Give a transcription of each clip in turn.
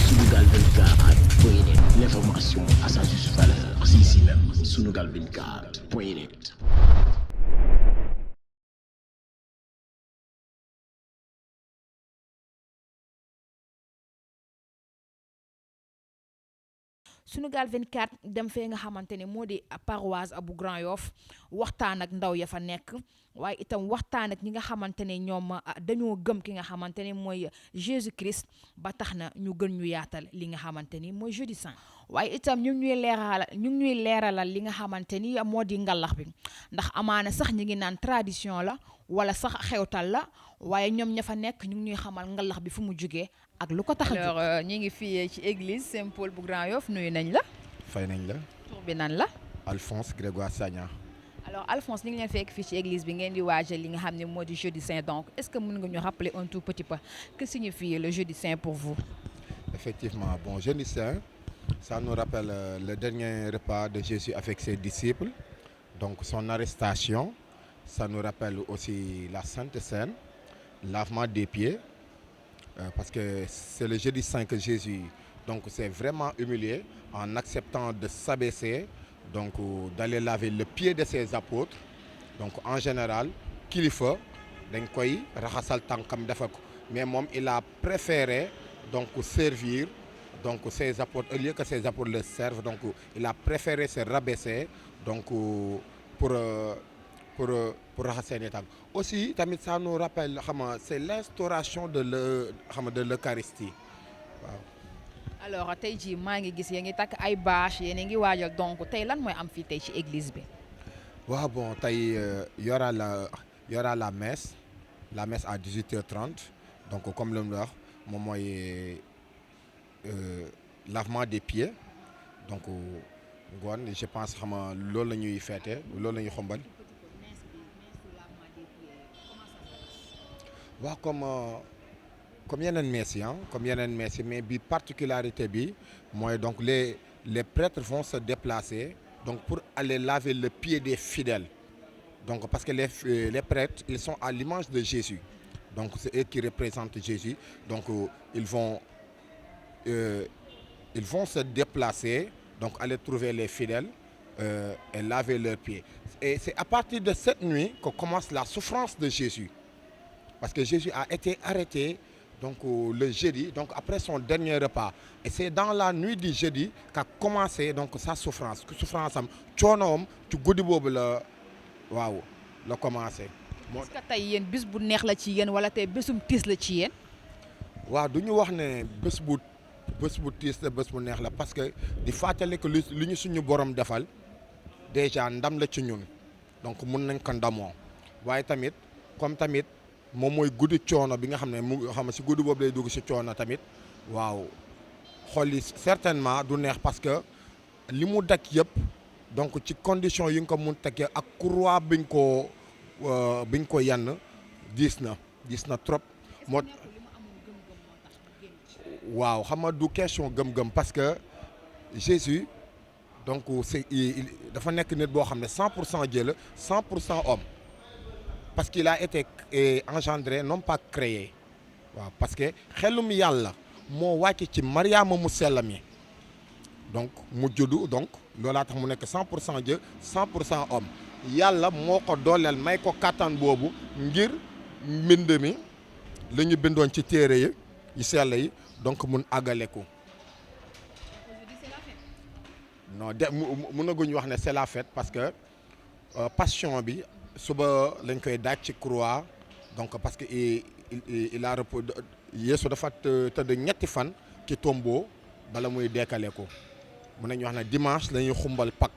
Sunugal 24.net, l'information à sa juste valeur, c'est ici même. Sunugal 24.net. Sunugal 24 dem fee nga xamante ne moo di paroisse bu Grand Yoff waxtaan ak ndaw ya fa nekk waaye itam waxtaan ak ñi nga xamante ne ñoom dañoo gëm ki nga xamante ne mooy Jésus Christ ba tax na ñu gën ñu yaatal li nga xamante ni mooy jeudi saint waaye itam ñu ngi ñuy leeralal li nga xamante ni moo di ngalax bi ndax amaana sax ñi ngi naan tradition la wala sax xewtal la waaye ñoom ña fa nekk ñu ngi ñuy xamal ngalax bi fu mu jugee ak lu ko tax a jóg. Alors ñi ngi fii ci église Saint-Paul bu Grand Yoff nuyu nañ la. fay nañ la. tur bi nan la. Alphonse Grégoire Sagna. alors Alphonse ñu ngi leen fekk fii ci église bi ngeen di waajal li nga xam ne moo di jeudi saint donc est-ce que mën nga ñu rappeler un tout petit peu que signifie le jeudi saint pour vous. Effectivement, bon, jeudi saint, ça nous rappelle le dernier repas de Jésus avec ses disciples, donc son arrestation. Ça nous rappelle aussi la Sainte Seine, lavement des pieds, parce que c'est le jeudi saint que Jésus donc s'est vraiment humilié en acceptant de s'abaisser, donc d'aller laver le pied de ses apôtres. Donc en général, kilifa dañ koy raxasal tànkam defal ko, mais moom il a préféré donc servir donc ses apôtres au lieu que ses apôtres le servent, donc il a préféré se rabaisser donc pour raxas seeni tànk. Aussi tamit ça nous rappelle c'est l'instauration de l'Eucharistie waaw. alors tey jii maa ngi gis yéen ngi takk ay bâche yéen a ngi waajal donc tey lan mooy am fii tey ci église bi. waaw bon tey y aura la messe à 18h30 donc comme lu mu wax moom mooy lavement des pieds donc ngoon je pense loolu la ñuy fêter loolu la ñuy xombal. waaw comme yeneen messe yi comme yeneen messe yi mais bi particularité bi mooy donc les prêtres vont se déplacer donc pour aller laver le pied des fidèles, donc parce que les prêtres ils sont à l'image de Jésus, donc c'est eux qui représentent Jésus, donc ils vont se déplacer, donc aller trouver les fidèles et laver leurs pieds. Et c'est à partir de cette nuit que commence la souffrance de Jésus, parce que Jésus a été arrêté donc le jeudi, donc après son dernier repas, et c'est dans la nuit du jeudi qu'a commencé donc sa souffrance am coonoom ci guddi boobu la commencé. est-ce que tey yéen bés bu neex la ci yéen wala tey bésum tiis la ci yéen. waaw du ñu wax ne bés bu tiis la bés bu neex la, parce que di fàttali que li ñu suñu borom defal déjà ndam la ci ñun, donc mun nañ ko ndamoo, waaye tamit comme tamit moom mooy guddi coono bi nga xam ne si guddi boobu lay dugg si coono tamit waaw xol yi certainement du neex, parce que li mu daj yëpp donc ci condition yi nga ko mun tekkee ak croix biñ ko yenn diis na trop. moo waaw du question gëm-gëm, parce que Jésus donc dafa nekk nit boo xam ne 100% Dieu la 100% homme, parce qu'il a été engendré non pas créé waaw, parce que xelum yàlla moo wàcc ci Mariama mu sell mi, donc mu juddu, donc loolaa tax mu nekk 100% Dieu 100% homme. yàlla moo ko dooleel may ko kàttan boobu ngir mbind mi la ñu bindoon ci téere yi sell yi donc mun àggale ko. non mënaguñ wax ne c'est la fête, parce que passion bi suba lañ koy daaj ci croix, donc parce que il a repos Yeesu dafa tëdd ñetti fan ci tombeau bala muy dekkale ko. mun nañu wax ne dimanche la ñuy xumbal Pâques,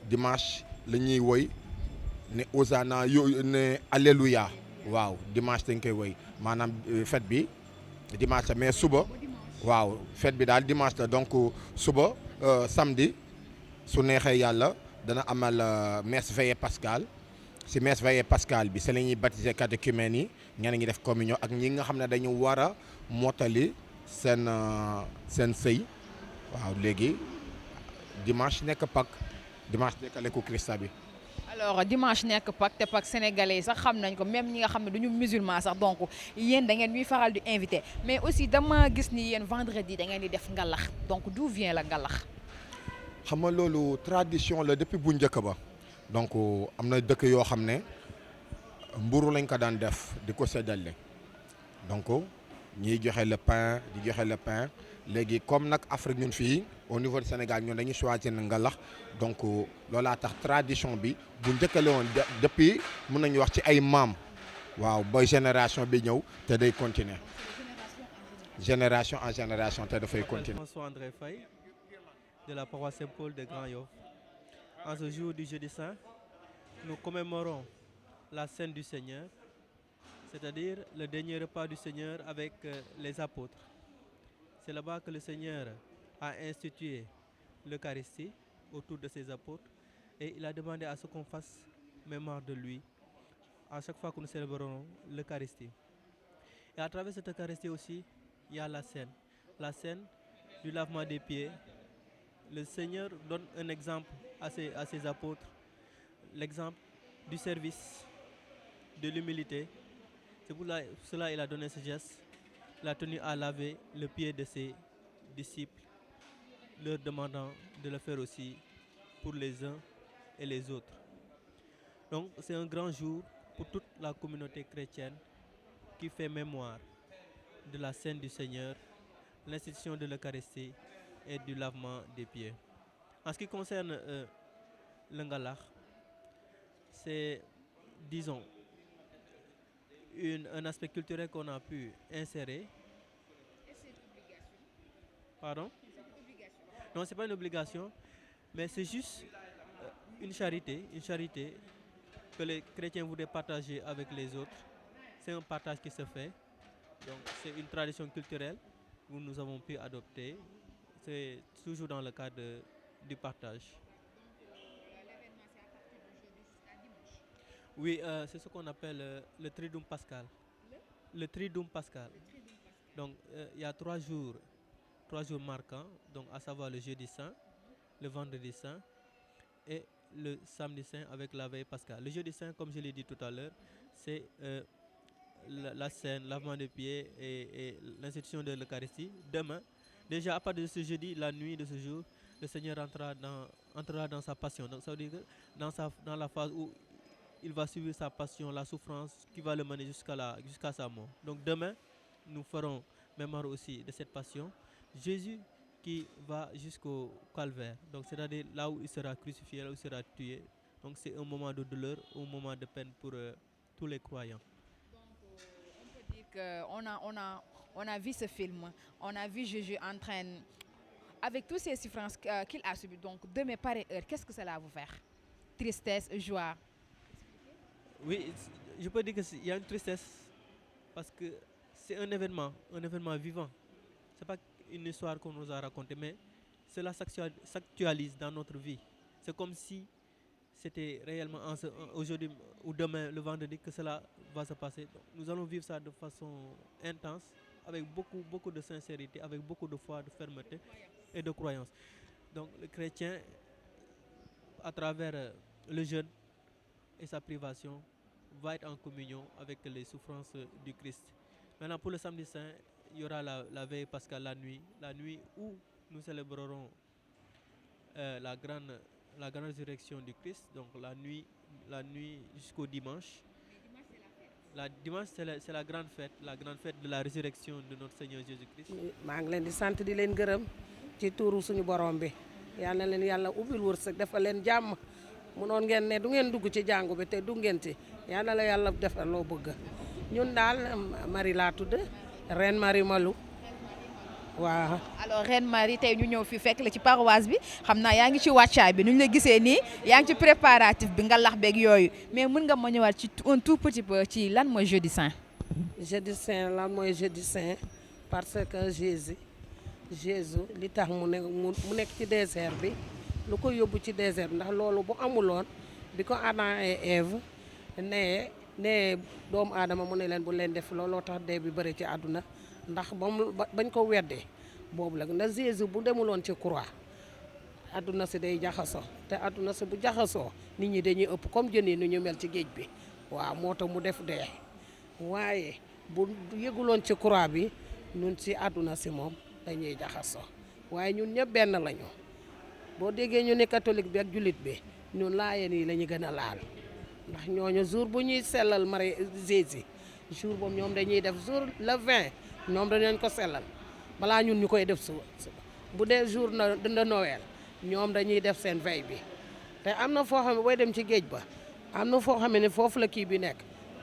dimanche la ñuy woy ne Hosanna ne alléluia, waaw dimanche dañ koy woy, maanaam fête bi dimanche la, mais suba waaw fête bi daal dimanche la, donc suba samedi su neexee yàlla dana amal messe veillée pascale. si messe veillée pascale bi c'est la ñuy baptiser catéchumènes yi, ñeneen ñi def communion ak ñi nga xam ne dañu war a mottali seen sëy. waaw léegi dimanche nekk Pâques, dimanche nekkale ko Christa bi. alors dimanche nekk Pâques te Pâques sénégalais yi sax xam nañ ko même ñi nga xam ne duñu musulman sax donc yéen da ngeen ñuy faral di invité mais aussi dama gis ni yéen vendredi da ngeen di def ngalax donc d'où vient la ngalax. xam nga loolu tradition la depuis bu njëkk ba donc am na dëkk yoo xam ne mburu lañ ko daan def di ko séddale donc ñiy joxe le pain di joxe le pain léegi comme nag Afrique ñun fii au niveau du Sénégal ñun dañuy choisir na ngalax donc loolaa tax tradition bi bu njëkkale woon depuis mun nañu wax ci ay maam waaw ba génération bi ñëw te day continuer génération en génération te dafay continuer. François André Faye de la paroisse Saint-Paul de Grand-Yoff. En ce jour du jeudi saint, nous commémorons la Cène du Seigneur, c'est-à-dire le dernier repas du Seigneur avec les apôtres. C'est là-bas que le Seigneur a institué l'Eucharistie autour de ses apôtres et il a demandé à ce qu'on fasse mémoire de lui à chaque fois que nous célébrons l'Eucharistie. Et à travers cette Eucharistie aussi, il y a la scène du lavement des pieds. Le Seigneur donne un exemple à ses apôtres, l'exemple du service, de l'humilité. C'est pour cela qu'il a donné ce geste. Il a tenu à laver le pied de ses disciples, leur demandant de le faire aussi pour les uns et les autres. Donc c'est un grand jour pour toute la communauté chrétienne qui fait mémoire de la Cène du Seigneur, l'institution de l'Eucharistie et du lavement des pieds. En ce qui concerne le ngalax, c'est, disons, un aspect culturel qu'on a pu insérer. Et c'est une obligation. Pardon? C'est une obligation. Non, c'est pas une obligation, mais c'est juste une charité que les chrétiens voudraient partager avec les autres. C'est un partage qui se fait. Donc c'est une tradition culturelle que nous avons pu adopter. C'est toujours dans le cadre du partage. Donc l'événement c'est à partir de jeudi jusqu'à dimanche. Oui, c'est ce qu'on appelle le Triduum Pascal. Le Triduum Pascal. Donc il y a 3 jours marquants, donc à savoir le jeudi saint, le vendredi saint et le samedi saint avec la veille pascale. Le jeudi saint, comme je l'ai dit tout à l'heure, c'est la scène, lavement des pieds et l'institution de l'Eucharistie. Demain, déjà à partir de ce jeudi, la nuit de ce jour, le Seigneur entrera dans sa passion. Donc ça veut dire que dans la phase où il va suivre sa passion, la souffrance qui va le mener jusqu'à sa mort. Donc demain, nous ferons mémoire aussi de cette passion. Jésus qui va jusqu'au calvaire, donc c'est-à-dire là où il sera crucifié, là où il sera tué. Donc c'est un moment de douleur, un moment de peine pour tous les croyants. Donc on peut dire qu'on a vu ce film, on a vu Jésus en train, avec toutes ces souffrances qu'il a subies, donc demain pareille heure, qu'est-ce que cela va vous faire? Tristesse, joie? Oui, je peux dire qu'il y a une tristesse parce que c'est un événement vivant. C'est pas une histoire qu'on nous a racontée, mais cela s'actualise dans notre vie. C'est comme si c'était réellement aujourd'hui ou demain, le vendredi, que cela va se passer. Donc, nous allons vivre ça de façon intense, avec beaucoup de sincérité, avec beaucoup de foi, de fermeté et de croyance. Donc le chrétien, à travers le jeûne et sa privation, va être en communion avec les souffrances du Christ. Maintenant, pour le samedi saint, il y aura la veille pascale, la nuit où nous célébrerons la grande résurrection du Christ, donc la nuit jusqu'au dimanche. Dimanche, c'est la grande fête de la résurrection de notre Seigneur Jésus-Christ. maa ngi leen di sant di leen gërëm ci tuuru suñu borom bi yal na leen yàlla ubbil wërsëg defal leen jàmm munoon ngeen ne du ngeen dugg ci jàngu bi te du ngeen ci yal na la yàlla defal loo bëgg ñun daal Marie laa tudd Reine Marie Malou waaw. alors Reine Marie tey ñu ñëw fi fekk la ci paroisse bi xam naa yaa ngi ci wàccaay bi nu ñu la gisee nii yaa ngi ci préparatif bi nga lax beeg yooyu mais mën nga ma ñëwaat ci un tout petit peu ci lan mooy jeudi saint. jeudi saint lan mooy jeudi saint parce que Jésus li tax mu nekk ci désert bi lu ko yóbbu ci désert bi ndax loolu bu amuloon bi ko Adam et Ève ne doomu aadama mu ne leen bu leen def looloo tax dee bi bëri ci àdduna ndax bañ ko weddee boobu la na Jésus bu demuloon ci croix adduna si day jaxasoo te adduna si bu jaxasoo nit ñi dañuy ëpp comme jën yi nu ñu mel ci géej bi waaw moo tax mu def dee waaye bu yëguloon ci croix bi ñun ci adduna si moom dañuy jaxasoo waaye ñun ñëpp benn lañu boo déggee ñu ne catholique bi ak jullit bi ñun laayeen yi la ñu gën a laal ndax ñooñu jour bu ñuy sellal Marie Jésus jour boobu ñoom dañuy def jour le 20 ñoom dañu ko sellal balaa ñun ñu koy def suba bu dee jour de Noël ñoom dañuy def seen veille bi te am na foo xam ne booy dem ci géej ba am na foo xam ne foofu la kii bi nekk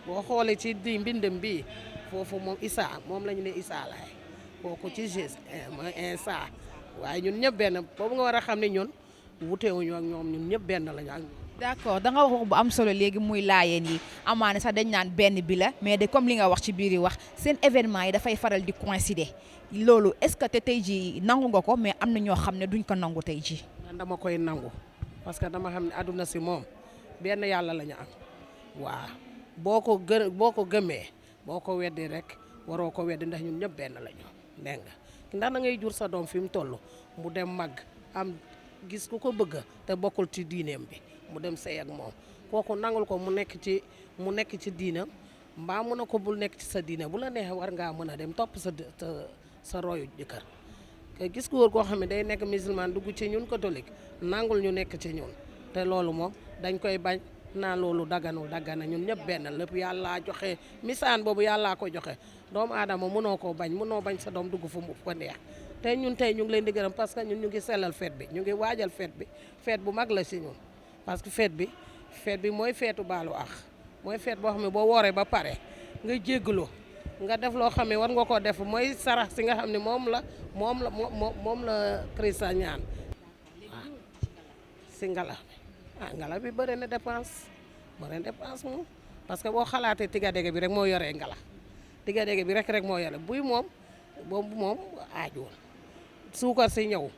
boo xoolee ci di mbindam bi foofu moom Isa moom la ñu ne Isa laay kooku ci Jésus mooy Isa waaye ñun ñëpp benn boobu nga war a xam ne ñun wutewuñu ak ñoom ñun ñëpp benn lañu ak d'accord da nga wax bu am solo léegi muy laayeen yi amaane sax dañ naan benn bi la mais de comme li nga wax ci biir yi wax seen événement yi dafay faral di coïncider loolu est-ce que te tey jii nangu nga ko mais am na ñoo xam ne duñ ko nangu tey jii. man dama koy nangu parce que dama xam ne àdduna si moom benn yàlla la ñu am waaw boo ko gëmee boo ko weddi rek waroo ko weddi ndax ñun ñëpp benn la ñu dégg nga ndax da ngay jur sa doom fi mu toll mu dem màgg am gis ku ko bëgg te bokkul ci diineem bi mu dem sëy ak moom kooku nangul ko mu nekk ci diinam mbaa mu ne ko bul nekk ci sa diine bu la neexee war ngaa mën a dem topp sa royu jëkkër te gis góor koo xam ne day nekk musulman dugg ci ñun catholique nangul ñu nekk ci ñun te loolu moom dañ koy bañ naa loolu daganul dagana ñun ñëpp benn lépp yàllaa joxe misaan boobu yàllaa ko joxe doomu aadama mënoo koo bañ mënoo bañ sa doom dugg fu mu ko neex te ñun tey ñu ngi leen di gërëm parce que ñun ñu ngi sellal fête bi ñu ngi waajal fête bi fête bu mag la si ñun parce que fête bi mooy feetu baalu ax mooy fête boo xam ne boo wooree ba pare nga jéggaloo nga def loo xam ne war nga ko def mooy sarax si nga xam ne moom la Christ ñaan waaw si ngalax bi ngalax bi bëri na dépense moom parce que boo xalaatee tigadege bi rek moo yoree ngalax tigadege bi rek moo yore buy moom boobu moom aajuwul suukar si ñëw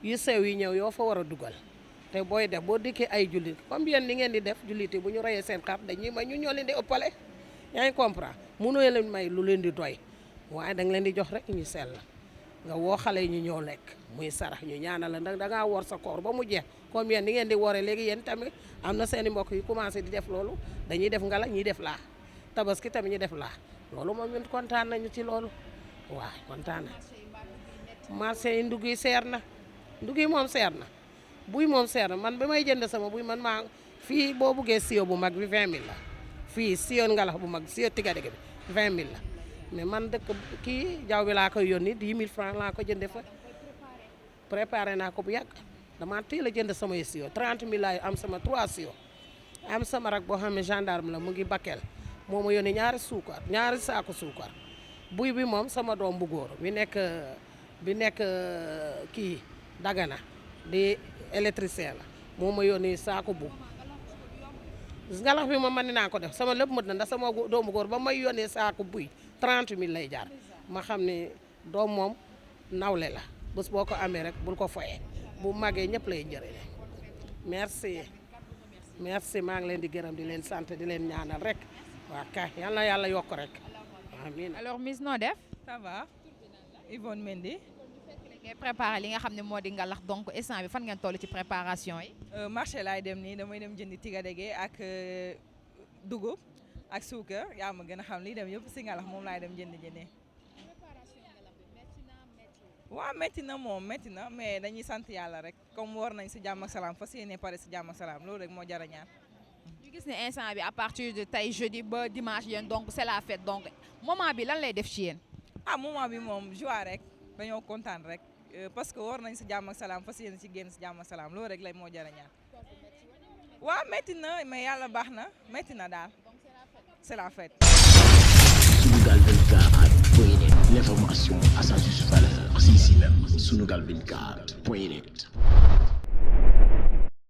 yu sew yi ñëw yoo fa war a dugal te booy def boo dikkee ay jullit comme yéen li ngeen di def jullit yi bu ñu reyee seen xar dañuy may ñu ñoo leen di ëppale yaa ngi comprendre mënoo leen may lu leen di doy waaye da nga leen di jox rek ñu sell nga woo xale yi ñu ñëw lekk muy sarax ñu ñaanal la ndax da ngaa woor sa koor ba mu jeex comme yéen ni ngeen di wooree léegi yéen tamit am na seen i mbokk yu commencé di def loolu dañuy def ngala ñuy def laa tabaski tamit ñu def laa loolu moom ñun kontaan nañu ci loolu waaw kontaan na marché yi ndugg yi seer na ndugg yi moom seer na buy moom seer na man ba may jënd sama buy man maa fii boo buggee siyo bu mag bi 20 000 la fii siyo ngalax bu mag siyo tigadege bi 20 000 la mais man dëkk kii jaww bi laa koy yónni 10 000 francs laa ko jënde fa préparé naa ko bu yàgg dama teel a jënd samay siyo 30 000 laay am sama 3 siyo am sama rak boo xam ne gendarme la mu ngi Bakel moo ma yónni ñaari saako suukar buy bi moom sama doom bu góor bi nekk kii Dagana di électricien la moo ma yónni saako bu ngalax bi moom man naa ko def sama lépp mët na ndax sama doomu góor ba may yónnee saako buy 30 000 lay jaar ma xam ne doom moom nawle la bés boo ko amee rek bul ko foyee bu màggee ñëpp lay njëriñ merci maa ngi leen di gërëm di leen sant di leen ñaanal rek waa kay yal na yàlla yokk rek amiin. alors Miss noo def. ça va Yvonne Mendy. ngay préparé li nga xam ne moo di ngalax donc instant bi fan ngeen toll ci préparation yi. marché laay dem nii damay dem jëndi tigadege ak dugub ak suukar yaa ma gën a xam li dem yëpp si ngalax moom laay dem jëndi. waaw métti na mais dañuy sant yàlla rek comme war nañ si jàmm ak salaam fas yéene pare si jàmm ak salaam loolu rek moo jar a ñaan. ñu gis ne instant bi à partir de tey jeudi ba dimanche yéen donc c'est la fête donc moment bi lan lay def ci yéen. moment bi moom joie rek dañoo kontaan rek parce que war nañ si jàmm ak salaam fas yéene si génn si jàmm ak salaam loolu rek lay moo jar a ñaan. waaw métti na mais yàlla baax na métti na daal c'est la fête. Sunugal 24.net, l'information à sa juste valeur, c'est ici même. Sunugal 24.net.